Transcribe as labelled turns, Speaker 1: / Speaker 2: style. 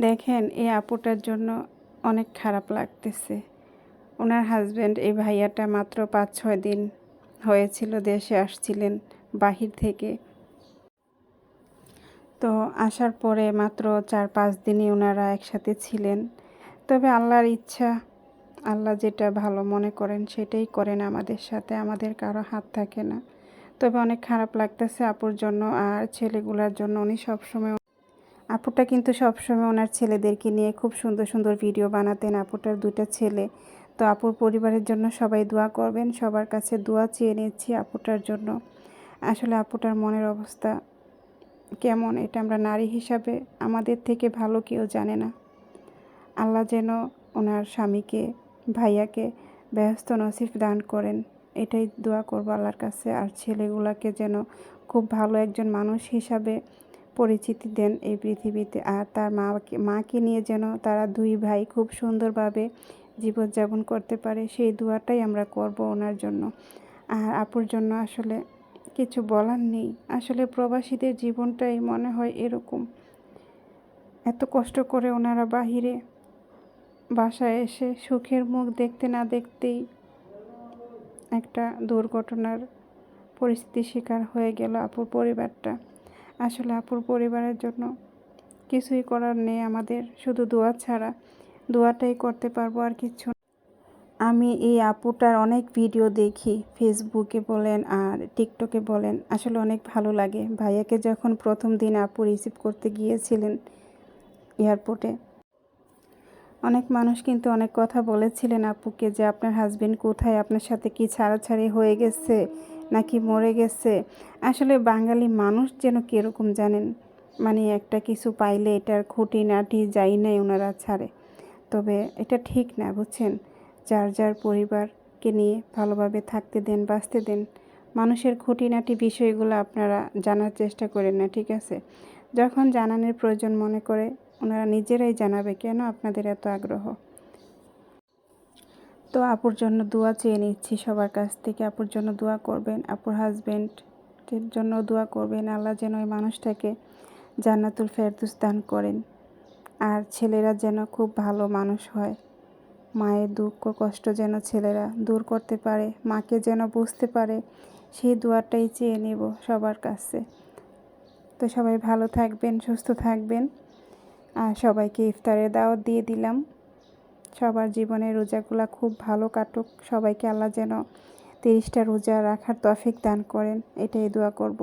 Speaker 1: দেখেন এই আপুটার জন্য অনেক খারাপ লাগতেছে। ওনার হাজব্যান্ড এই ভাইয়াটা মাত্র ৫-৬ দিন হয়েছিল দেশে আসছিলেন বাহির থেকে। তো আসার পরে মাত্র ৪-৫ দিনই ওনারা একসাথে ছিলেন। তবে আল্লাহর ইচ্ছা, আল্লাহ যেটা ভালো মনে করেন সেটাই করেন আমাদের সাথে, আমাদের কারো হাত থাকে না। তবে অনেক খারাপ লাগতেছে আপুর জন্য আর ছেলেগুলার জন্য। উনি সবসময়, আপুটা কিন্তু সবসময় ওনার ছেলেদেরকে নিয়ে খুব সুন্দর সুন্দর ভিডিও বানাতেন। আপুটার 2টা ছেলে। তো আপুর পরিবারের জন্য সবাই দোয়া করবেন। সবার কাছে দোয়া চেয়ে নিচ্ছি আপুটার জন্য। আসলে আপুটার মনের অবস্থা কেমন এটা আমরা নারী হিসাবে আমাদের থেকে ভালো কেউ জানে না। আল্লাহ যেন ওনার স্বামীকে, ভাইয়াকে ব্যস্ত নসিব দান করেন, এটাই দোয়া করবো আল্লাহর কাছে। আর ছেলেগুলাকে যেন খুব ভালো একজন মানুষ হিসাবে পরিচিতি দেন এই পৃথিবীতে। আর তার মাকে নিয়ে যেন তারা 2 ভাই খুব সুন্দরভাবে জীবনযাপন করতে পারে, সেই দোয়াটাই আমরা করব ওনার জন্য। আর আপুর জন্য আসলে কিছু বলার নেই। আসলে প্রবাসীদের জীবনটাই মনে হয় এরকম। এত কষ্ট করে ওনারা বাহিরে, বাসায় এসে সুখের মুখ দেখতে না দেখতেই একটা দুর্ঘটনার পরিস্থিতির শিকার হয়ে গেল আপুর পরিবারটা। আসলে আপুর পরিবারের জন্য কিছুই করার নেই আমাদের, শুধু দোয়া ছাড়া। দোয়াটাই করতে পারবো, আর কিছু। আমি এই আপুটার অনেক ভিডিও দেখি, ফেসবুকে বলেন আর টিকটকে বলেন। আসলে অনেক ভালো লাগে। ভাইয়াকে যখন প্রথম দিন আপু রিসিভ করতে গিয়েছিলেন এয়ারপোর্টে, অনেক মানুষ কিন্তু অনেক কথা বলেছিলেন আপুকে যে আপনার হাজবেন্ড কোথায়, আপনার সাথে কি ছাড়াছাড়ি হয়ে গেছে নাকি মরে গেছে। আসলে বাঙালি মানুষ যেন কীরকম জানেন, মানে একটা কিছু পাইলে এটার খুঁটিনাটি যাই নাই ওনারা ছাড়ে। তবে এটা ঠিক না, বুঝছেন। যার যার পরিবারকে নিয়ে ভালোভাবে থাকতে দেন, বাঁচতে দেন। মানুষের খুঁটিনাটি বিষয়গুলো আপনারা জানার চেষ্টা করেন না, ঠিক আছে। যখন জানানোর প্রয়োজন মনে করে ওনারা নিজেরাই জানাবে, কেন আপনাদের এত আগ্রহ। তো আপুর জন্য দোয়া চেয়ে নিচ্ছি সবার কাছ থেকে। আপুর জন্য দোয়া করবেন, আপুর হাজব্যান্ডের জন্য দোয়া করবেন। আল্লাহ যেন ওই মানুষটাকে জান্নাতুল ফেরদৌস দান করেন। আর ছেলেরা যেন খুব ভালো মানুষ হয়, মায়ের দুঃখ কষ্ট যেন ছেলেরা দূর করতে পারে, মাকে যেন বুঝতে পারে, সেই দোয়াটাই চেয়ে নেব সবার কাছে। তো সবাই ভালো থাকবেন, সুস্থ থাকবেন। আর সবাইকে ইফতারের দাওয়াত দিয়ে দিলাম। সবার জীবনের রোজাগুলো খুব ভালো কাটুক। সবাইকে আল্লাহ যেন 30টা রোজা রাখার তৌফিক দান করেন, এটাই দোয়া করব।